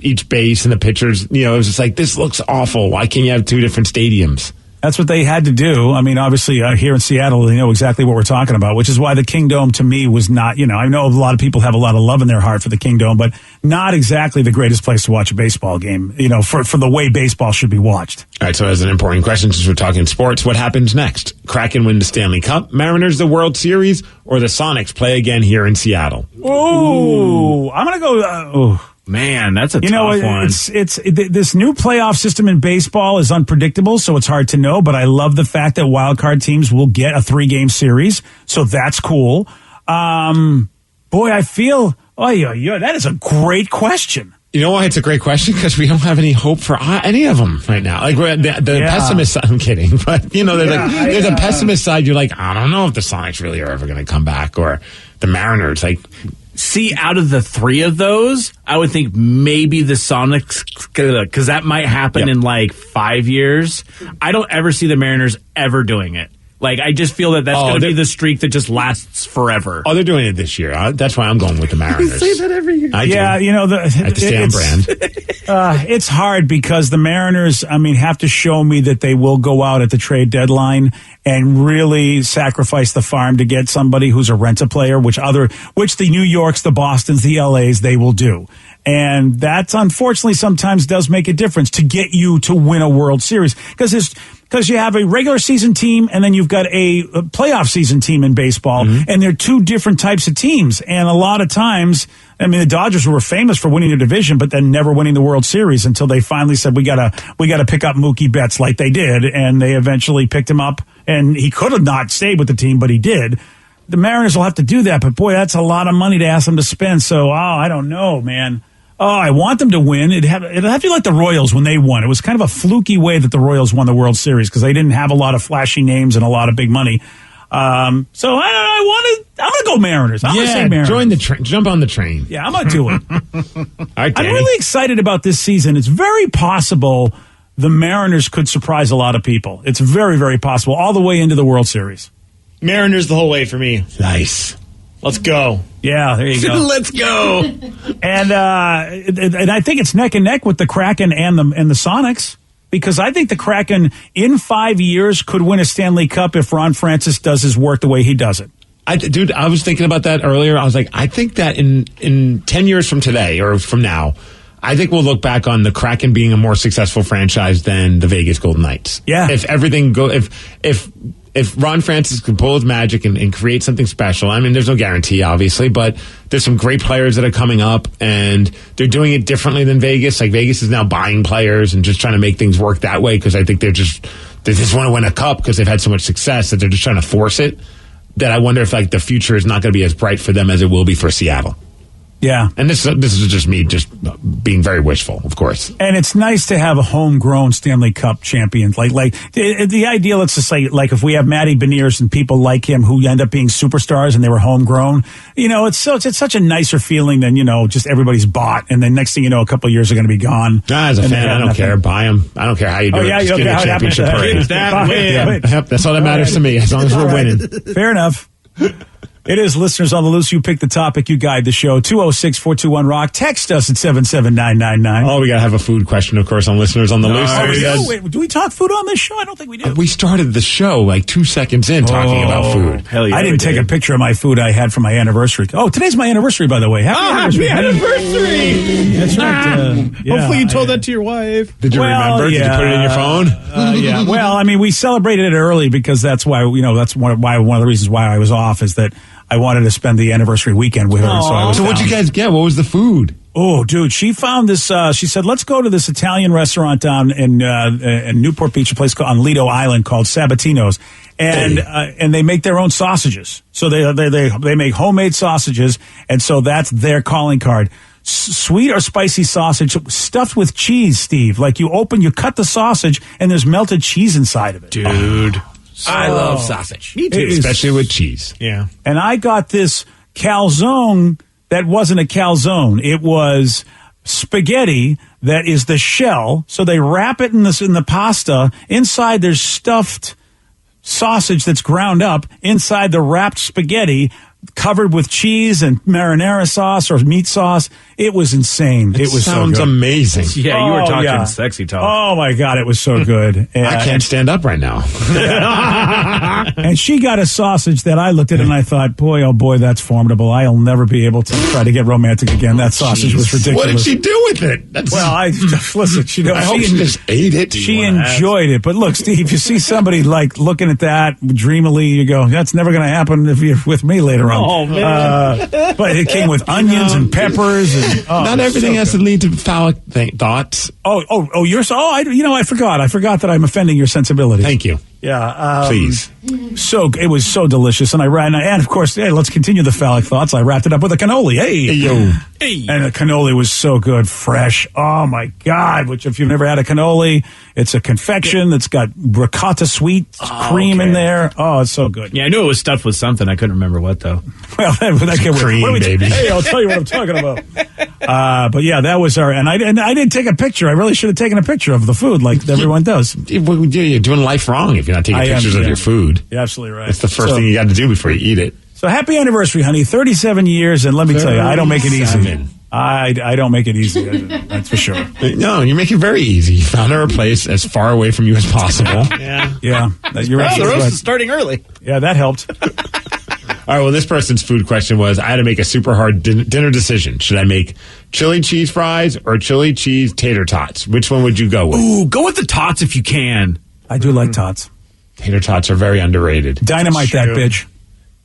each base and the pitchers. It was just like, this looks awful. Why can't you have two different stadiums? That's what they had to do. I mean, obviously, here in Seattle, they know exactly what we're talking about, which is why the Kingdome to me was not, I know a lot of people have a lot of love in their heart for the Kingdome, but not exactly the greatest place to watch a baseball game, for the way baseball should be watched. All right, so as an important question, since we're talking sports, what happens next? Kraken win the Stanley Cup, Mariners the World Series, or the Sonics play again here in Seattle? Ooh, I'm going to go, Man, that's a tough one. It's this new playoff system in baseball is unpredictable, so it's hard to know. But I love the fact that wild card teams will get a 3-game series, so that's cool. I feel that is a great question. You know why it's a great question? Because we don't have any hope for any of them right now. Like the pessimist side, I'm kidding, but there's a pessimist side. You're like, I don't know if the Sonics really are ever going to come back, or the Mariners, like. See, out of the three of those, I would think maybe the Sonics, because that might happen in like 5 years. I don't ever see the Mariners ever doing it. Like, I just feel that that's going to be the streak that just lasts forever. Oh, they're doing it this year. That's why I'm going with the Mariners. You say that every year. I do. Yeah, I have to stay on brand. It's hard because the Mariners, have to show me that they will go out at the trade deadline and really sacrifice the farm to get somebody who's a rent-a-player, which the New Yorks, the Bostons, the LAs, they will do. And that, unfortunately, sometimes does make a difference to get you to win a World Series. Because you have a regular season team and then you've got a playoff season team in baseball, and they're two different types of teams. And a lot of times, the Dodgers were famous for winning their division, but then never winning the World Series until they finally said, we gotta pick up Mookie Betts like they did. And they eventually picked him up, and he could have not stayed with the team, but he did. The Mariners will have to do that, but boy, that's a lot of money to ask them to spend. So, I don't know, man. Oh, I want them to win. It'd have to be like the Royals when they won. It was kind of a fluky way that the Royals won the World Series because they didn't have a lot of flashy names and a lot of big money. So I'm gonna go Mariners. I'm gonna say Mariners. Join the train. Jump on the train. Yeah, I'm gonna do it. All right, Danny. I'm really excited about this season. It's very possible the Mariners could surprise a lot of people. It's very, very possible all the way into the World Series. Mariners the whole way for me. Nice. Let's go. Yeah, there you go. Let's go. And I think it's neck and neck with the Kraken and the Sonics, because I think the Kraken in 5 years could win a Stanley Cup if Ron Francis does his work the way he does it. Dude, I was thinking about that earlier. I was like, I think that in 10 years from today or from now, I think we'll look back on the Kraken being a more successful franchise than the Vegas Golden Knights. Yeah. If everything if Ron Francis can pull his magic and create something special, there's no guarantee, obviously, but there's some great players that are coming up, and they're doing it differently than Vegas. Like, Vegas is now buying players and just trying to make things work that way because I think they just want to win a cup because they've had so much success that they're just trying to force it. That I wonder if the future is not going to be as bright for them as it will be for Seattle. Yeah. And this is just me just being very wishful, of course. And it's nice to have a homegrown Stanley Cup champion. Like the idea, let's just say, like if we have Matty Beniers and people like him who end up being superstars and they were homegrown, it's such a nicer feeling than, just everybody's bought. And then next thing you know, a couple of years are going to be gone. As a fan, I don't care. Buy them. I don't care how you do it. Yeah, just give me a championship parade. That's all that matters to me, as long as we're winning. Fair enough. It is Listeners on the Loose. You pick the topic, you guide the show. 206-421-ROCK. Text us at 77999. Oh, we got to have a food question, of course, on Listeners on the Loose. Wait, do we talk food on this show? I don't think we do. We started the show like 2 seconds in talking about food. Hell yeah, I didn't take a picture of my food I had for my anniversary. Oh, today's my anniversary, by the way. Happy anniversary! That's right. Hopefully you told that to your wife. Did you remember? Yeah. Did you put it in your phone? Yeah. Well, we celebrated it early because that's why, that's one of the reasons why I was off is that I wanted to spend the anniversary weekend with her. So what'd you guys get? What was the food? Oh, dude, she found this. She said, let's go to this Italian restaurant down in Newport Beach, a place on Lido Island called Sabatino's. And they make their own sausages. So they make homemade sausages. And so that's their calling card. Sweet or spicy sausage stuffed with cheese, Steve. Like you cut the sausage and there's melted cheese inside of it. Dude. I love sausage. Me too. Especially with cheese. Yeah. And I got this calzone that wasn't a calzone. It was spaghetti that is the shell. So they wrap it in the pasta. Inside there's stuffed sausage that's ground up inside the wrapped spaghetti, covered with cheese and marinara sauce or meat sauce. It was insane. It was sounds so good. Amazing. Yeah, you were talking sexy talk. Oh my God, it was so good. I can't stand up right now. And she got a sausage that I looked at and I thought, boy, oh boy, that's formidable. I'll never be able to try to get romantic again. That sausage was ridiculous. What did she do with it? Listen, I hope she just ate it. She enjoyed it. But look, Steve, you see somebody like looking at that dreamily, you go, that's never going to happen if you're with me later on. Oh, man. But it came with onions and peppers. And, not everything has to lead to phallic thoughts. I forgot. I forgot that I'm offending your sensibilities. Thank you. Yeah. Please. So it was so delicious. And and of course, hey, let's continue the phallic thoughts. I wrapped it up with a cannoli. Hey. Yo. Hey. And the cannoli was so good, fresh. Oh my God. Which if you've never had a cannoli, it's a confection that's got ricotta sweet cream in there. Oh, it's so good. Yeah, I knew it was stuffed with something. I couldn't remember what though. Well, that cream, baby. Hey, I'll tell you what I'm talking about. But yeah, that was and I didn't take a picture. I really should have taken a picture of the food like everyone does. You're doing life wrong if you're not taking pictures of your food. You're absolutely right. It's the first thing you got to do before you eat it. So happy anniversary, honey. 37 years, and let me tell you, I don't make it easy. I don't make it easy. That's for sure. No, you make it very easy. You found her a place as far away from you as possible. Yeah. The You're roast is starting early. Yeah, that helped. All right, well, this person's food question was, I had to make a super hard dinner decision. Should I make chili cheese fries or chili cheese tater tots? Which one would you go with? Ooh, go with the tots if you can. I do like tots. Tater tots are very underrated. Dynamite that bitch.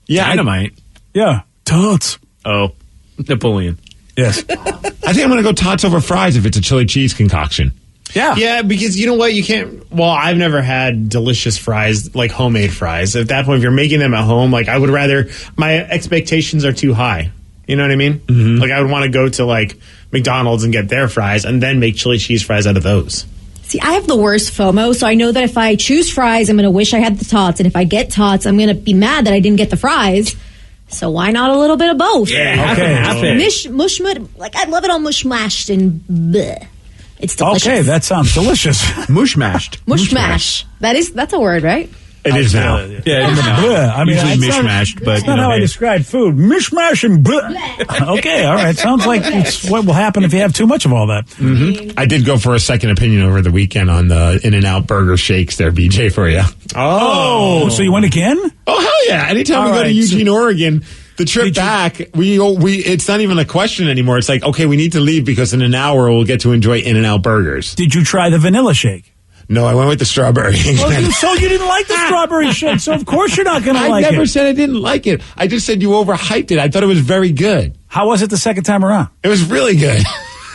Yeah, Dynamite? Yeah, tots. Oh, Napoleon. Yes. I think I'm going to go tots over fries if it's a chili cheese concoction. Yeah, because you know what? You can't. Well, I've never had delicious fries, like homemade fries. At that point, if you're making them at home, like I would rather. My expectations are too high. You know what I mean? Mm-hmm. Like I would want to go to like McDonald's and get their fries, and then make chili cheese fries out of those. See, I have the worst FOMO, so I know that if I choose fries, I'm going to wish I had the tots, and if I get tots, I'm going to be mad that I didn't get the fries. So why not a little bit of both? Yeah, okay. Like I love it all mush-mashed and bleh. It's delicious. Okay, that sounds delicious. Mush-mashed. Mush-mash. That's a word, right? It is now. Yeah, it is now. Bleh. I mean, Usually it's not- mishmashed, but That's not how I describe food. Mishmash and bleh. Okay, all right. Sounds like it's what will happen if you have too much of all that. Mm-hmm. I did go for a second opinion over the weekend on the In-N-Out Burger Shakes there, BJ, for you. Oh, so you went again? Oh, hell yeah. Anytime we go to Eugene, Oregon, the trip back, we it's not even a question anymore. It's like, okay, we need to leave because in an hour we'll get to enjoy In-N-Out Burgers. Did you try the vanilla shake? No, I went with the strawberry. So you didn't like the strawberry shake, so of course you're not going to like it. I never said I didn't like it. I just said you overhyped it. I thought it was very good. How was it the second time around? It was really good.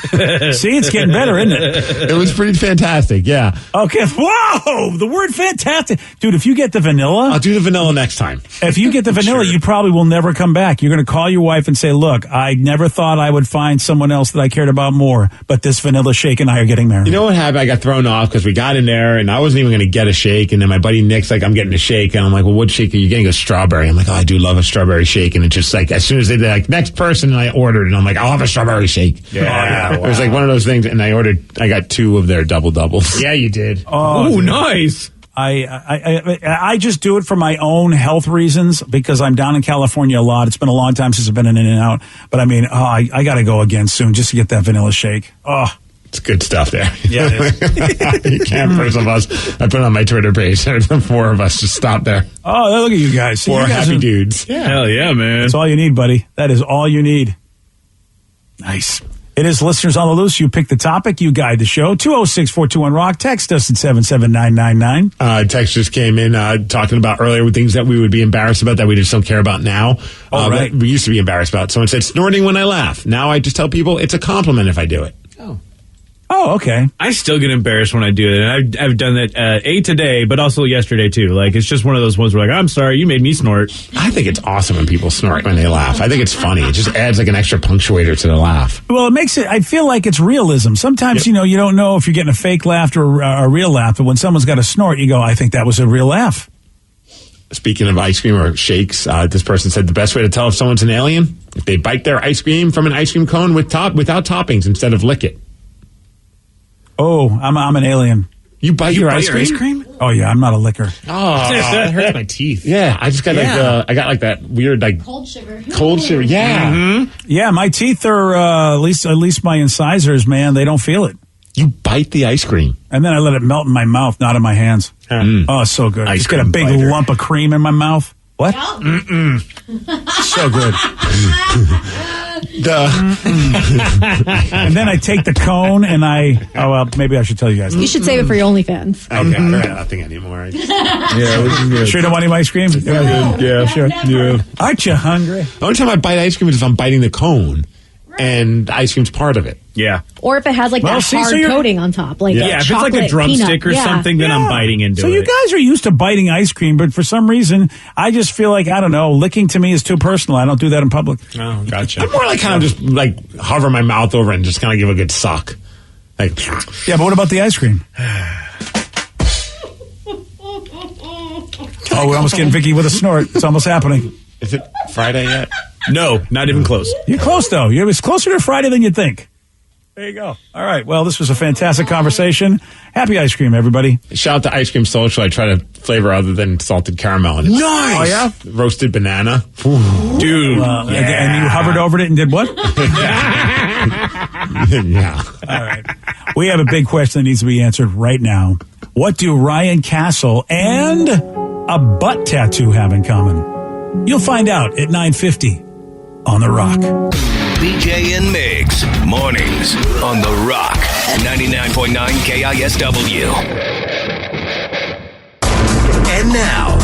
See, it's getting better, isn't it? It was pretty fantastic, yeah. Okay, whoa! The word fantastic. Dude, if you get the vanilla... I'll do the vanilla next time. If you get the vanilla, you probably will never come back. You're going to call your wife and say, look, I never thought I would find someone else that I cared about more, but this vanilla shake and I are getting married. You know what happened? I got thrown off because we got in there and I wasn't even going to get a shake. And then my buddy Nick's like, I'm getting a shake. And I'm like, well, what shake are you getting? A strawberry. I'm like, oh, I do love a strawberry shake. And it's just like, as soon as they're like, next person, and I ordered, and I'm like, I'll have a strawberry shake. Yeah. It was like one of those things. And I got 2 of their double doubles. Yeah, you did. Oh, nice. I just do it for my own health reasons because I'm down in California a lot. It's been a long time since I've been in In-N-Out. But I mean, I got to go again soon just to get that vanilla shake. Oh, it's good stuff there. Yeah, it is. You can't first of us. I put it on my Twitter page. There's the 4 of us just stop there. Oh, look at you guys. 4 you guys happy dudes. Yeah. Hell yeah, man. That's all you need, buddy. That is all you need. Nice. It is Listeners on the Loose. You pick the topic. You guide the show. 206-421-ROCK. Text us at 77999. Text just came in talking about earlier things that we would be embarrassed about that we just don't care about now. Right. We used to be embarrassed about. Someone said snorting when I laugh. Now I just tell people it's a compliment if I do it. Oh, okay. I still get embarrassed when I do it, and I've done that today, but also yesterday too. Like it's just one of those ones where like, I'm sorry, you made me snort. I think it's awesome when people snort when they laugh. I think it's funny. It just adds like an extra punctuator to the laugh. Well, it makes it. I feel like it's realism. Sometimes you don't know if you're getting a fake laugh or a real laugh, but when someone's got a snort, you go, I think that was a real laugh. Speaking of ice cream or shakes, this person said the best way to tell if someone's an alien if they bite their ice cream from an ice cream cone without toppings instead of lick it. Oh, I'm an alien. You bite your ice cream? Oh yeah, I'm not a licker. Oh, that hurts my teeth. Yeah, I just got I got like that weird like Cold shiver. Yeah, Yeah, my teeth are at least my incisors, man. They don't feel it. You bite the ice cream, and then I let it melt in my mouth, not in my hands. Oh, it's so good. Just get a big lump of cream in my mouth. What? So good. And then I take the cone and maybe I should tell you guys. You should save it for your OnlyFans. Okay, I don't have nothing anymore. Sure don't want any ice cream? Yeah, sure. Yeah. Aren't you hungry? The only time I bite ice cream is if I'm biting the cone, and ice cream's part of it. Yeah. Or if it has like that hard coating on top, like if it's like a drumstick or something, then I'm biting into it. So you guys are used to biting ice cream, but for some reason, I just feel like, I don't know, licking to me is too personal. I don't do that in public. Oh, gotcha. I'm more like kind of just like hover my mouth over it and just kind of give a good suck. Like, yeah, but what about the ice cream? Oh, we're almost getting Vicky with a snort. It's almost happening. Is it Friday yet? No, not even close. You're close, though. It was closer to Friday than you'd think. There you go. All right. Well, this was a fantastic conversation. Happy ice cream, everybody. Shout out to Ice Cream Social. I try to flavor other than salted caramel. And Nice. Oh, yeah? Roasted banana. Dude. And you hovered over it and did what? Yeah. All right. We have a big question that needs to be answered right now. What do Ryan Castle and a butt tattoo have in common? You'll find out at 9:50 on The Rock. BJ and Migs, mornings on The Rock, 99.9 KISW. And now,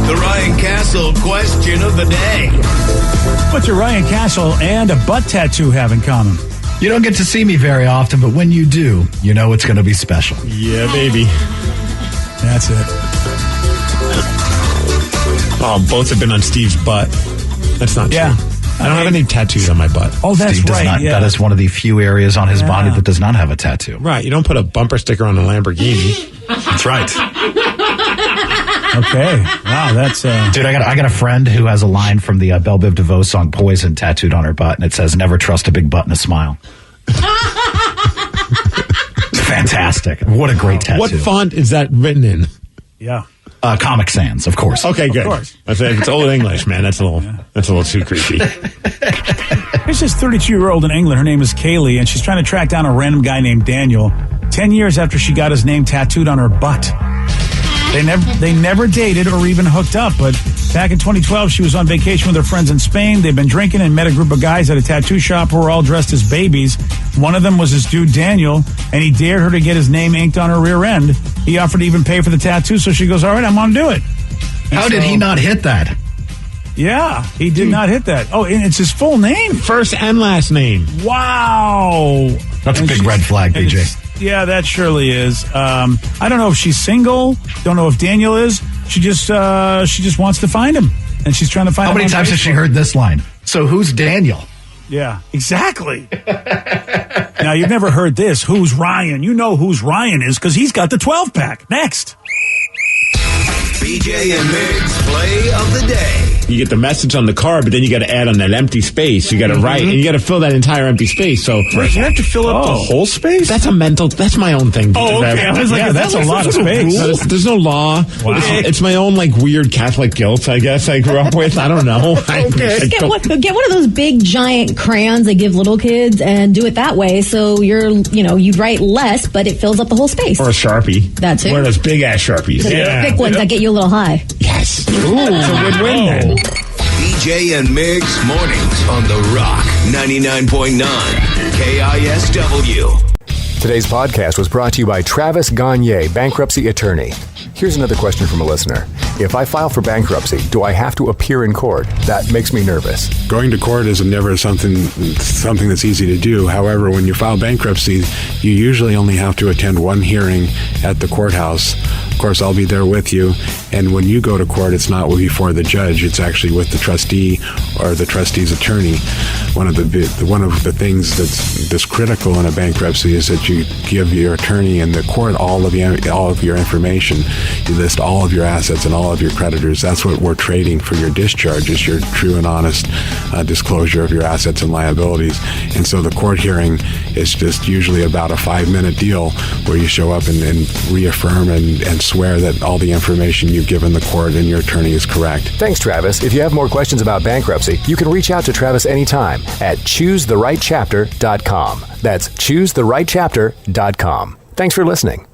the Ryan Castle question of the day. What do Ryan Castle and a butt tattoo have in common? You don't get to see me very often, but when you do, you know it's going to be special. Yeah, baby. That's it. Oh, both have been on Steve's butt. That's not true. I don't have any tattoos on my butt. Oh, that's Steve does right. not. Yeah. That is one of the few areas on his body that does not have a tattoo. Right. You don't put a bumper sticker on a Lamborghini. That's right. Okay. Wow, that's... Dude, I got a friend who has a line from the Belle Biv DeVoe song Poison tattooed on her butt, and it says, "Never trust a big butt and a smile." Fantastic. What a great tattoo. What font is that written in? Yeah. Comic Sans, of course. Okay, good. Of course. I think it's Old English, man. That's a little too creepy. There's this 32-year-old in England. Her name is Kaylee, and she's trying to track down a random guy named Daniel 10 years after she got his name tattooed on her butt. They never dated or even hooked up, but back in 2012, she was on vacation with her friends in Spain. They'd been drinking and met a group of guys at a tattoo shop who were all dressed as babies. One of them was this dude, Daniel, and he dared her to get his name inked on her rear end. He offered to even pay for the tattoo, so she goes, all right, I'm going to do it. How did he not hit that? Yeah, he did not hit that. Oh, and it's his full name. First and last name. Wow. That's a big red flag, BJ. Yeah, that surely is. I don't know if she's single. Don't know if Daniel is. She just wants to find him, and she's trying to find him. How many times has she heard this line? So who's Daniel? Yeah, exactly. Now, you've never heard this. Who's Ryan? You know who's Ryan is because he's got the 12-pack. Next. BJ and Migs play of the day. You get the message on the card, but then you got to add on that empty space. You got to write, and you got to fill that entire empty space. So you have to fill up the whole space? That's my own thing. Oh, okay. I was like, yeah, that's a lot of space. There's no law. Wow. It's my own weird Catholic guilt, I guess, I grew up with. I don't know. Okay. Just get one of those big giant crayons they give little kids and do it that way. So you write less, but it fills up the whole space. Or a Sharpie. That too. One of those big ass Sharpies. The thick ones that get you a little high. Yes. Ooh, it's a win-win then. BJ and Migs mornings on The Rock, 99.9 KISW. Today's podcast was brought to you by Travis Gagne, bankruptcy attorney. Here's another question from a listener. If I file for bankruptcy, do I have to appear in court? That makes me nervous. Going to court is never something that's easy to do. However, when you file bankruptcy, you usually only have to attend one hearing at the courthouse. Of course, I'll be there with you. And when you go to court, it's not before the judge. It's actually with the trustee or the trustee's attorney. One of the things that's critical in a bankruptcy is that you give your attorney and the court all of your information. You list all of your assets and all of your creditors. That's what we're trading for your discharge, is your true and honest disclosure of your assets and liabilities. And so the court hearing is just usually about a 5-minute deal where you show up and reaffirm and swear that all the information you've given the court and your attorney is correct. Thanks, Travis. If you have more questions about bankruptcy, you can reach out to Travis anytime at choosetherightchapter.com. That's choosetherightchapter.com. Thanks for listening.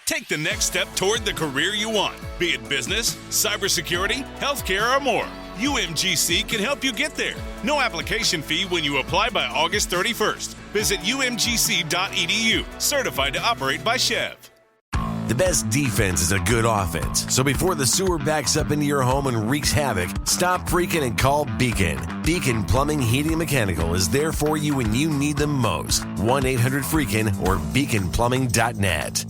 Take the next step toward the career you want, be it business, cybersecurity, healthcare, or more. UMGC can help you get there. No application fee when you apply by August 31st. Visit umgc.edu, certified to operate by Chev. The best defense is a good offense. So before the sewer backs up into your home and wreaks havoc, stop freaking and call Beacon. Beacon Plumbing, Heating, and Mechanical is there for you when you need them most. 1-800-FREAKIN or beaconplumbing.net.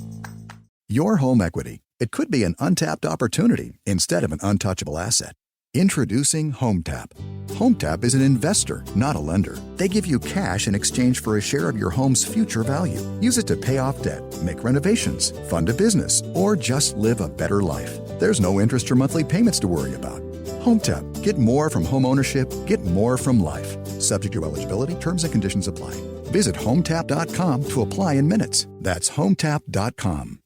Your home equity. It could be an untapped opportunity instead of an untouchable asset. Introducing HomeTap. HomeTap is an investor, not a lender. They give you cash in exchange for a share of your home's future value. Use it to pay off debt, make renovations, fund a business, or just live a better life. There's no interest or monthly payments to worry about. HomeTap. Get more from home ownership. Get more from life. Subject to eligibility, terms and conditions apply. Visit HomeTap.com to apply in minutes. That's HomeTap.com.